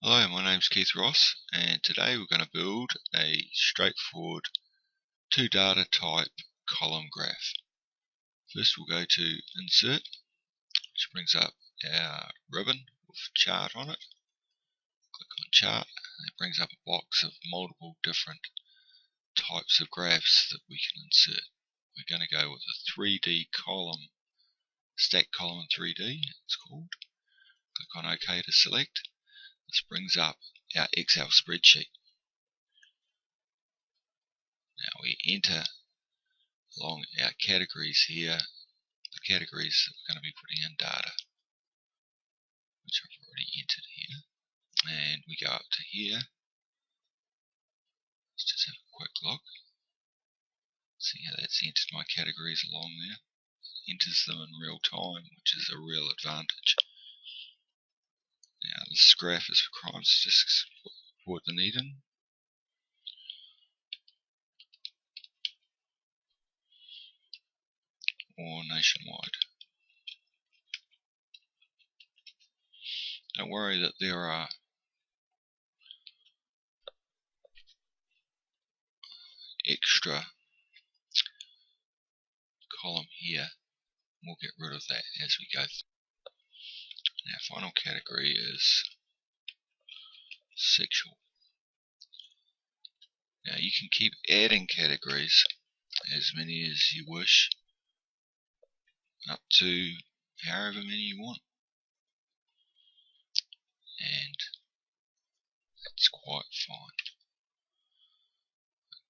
Hello, my name's Keith Ross, and today we're going to build a straightforward two data type column graph. First we'll go to Insert, which brings up our ribbon with chart on it. Click on Chart, and it brings up a box of multiple different types of graphs that we can insert. We're going to go with a 3D column, stack column 3D it's called. Click on OK to select. This brings up our Excel spreadsheet. Now we enter along our categories here, the categories that we're going to be putting in data, which I've already entered here. And we go up to here. Let's just have a quick look. See how that's entered my categories along there. It enters them in real time, which is a real advantage. Now this graph is for crime statistics for Dunedin. Or nationwide. Don't worry that there are extra column here. We'll get rid of that as we go through. Our final category is sexual. Now you can keep adding categories, as many as you wish, up to however many you want. And that's quite fine.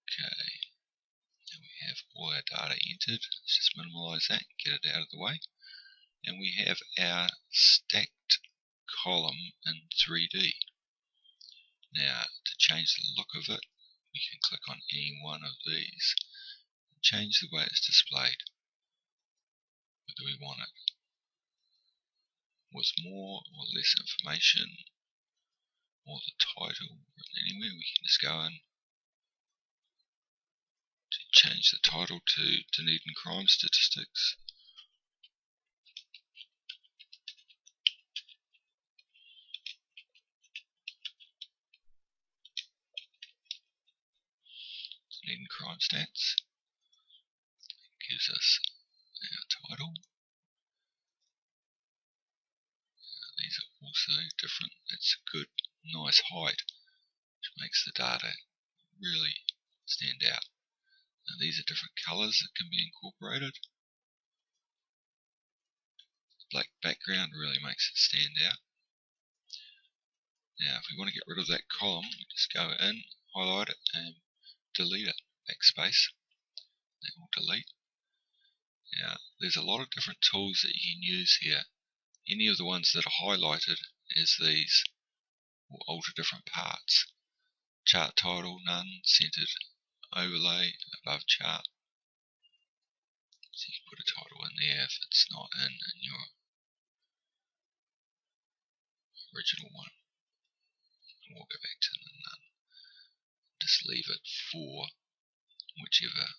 Okay, now we have all our data entered. Let's just minimize that and get it out of the way. And we have our stacked column in 3D. Now to change the look of it, we can click on any one of these and change the way it's displayed. Whether we want it with more or less information, or the title written anywhere, we can just go in to change the title to Dunedin Crime Statistics. Dunedin Crime Stats. It gives us our title. These are also different. It's a good, nice height, which makes the data really stand out. Now these are different colours that can be incorporated. Black background really makes it stand out. Now if we want to get rid of that column, we just go in, highlight it and delete it, backspace. That will delete. Now there's a lot of different tools that you can use here. Any of the ones that are highlighted as these will alter different parts. Chart title, none, centered, overlay, above chart. So you can put a title in there if it's not in your original one. And we'll go back to the none. Just leave it for whichever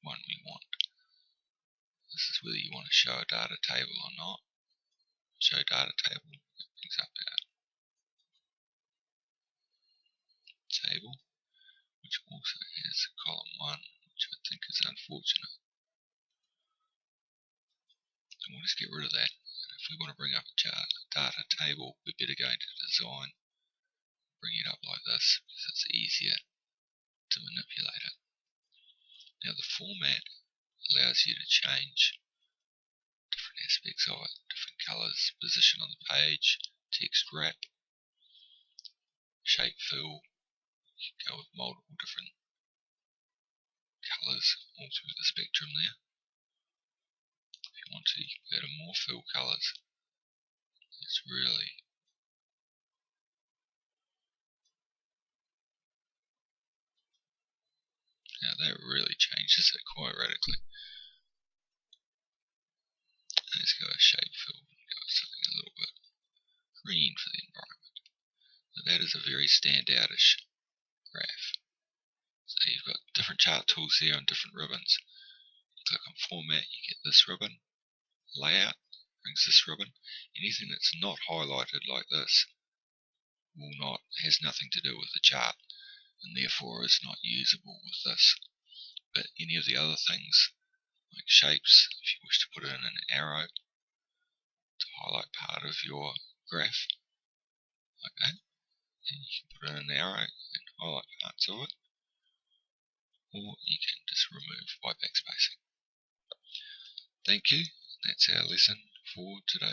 one we want. This is whether you want to show a data table or not. Show data table, it brings up our table, which also has column 1, which I think is unfortunate. And we'll just get rid of that. And if we want to bring up a data table, we better go into design, bring it up like this, because it's easier to manipulate it. Now the format allows you to change different aspects of it, different colours, position on the page, text wrap, shape fill. You can go with multiple different colours all through the spectrum there. If you want to, you can go to more fill colours. It's really now that really changes it quite radically. Let's go with shape fill and go with something a little bit green for the environment. So that is a very standoutish graph. So you've got different chart tools here on different ribbons. You click on format, you get this ribbon, layout, brings this ribbon. Anything that's not highlighted like this has nothing to do with the chart, and therefore is not usable with this. But any of the other things, like shapes, if you wish to put in an arrow to highlight part of your graph, like that, then you can put in an arrow and highlight parts of it, or you can just remove by backspacing. Thank you, that's our lesson for today.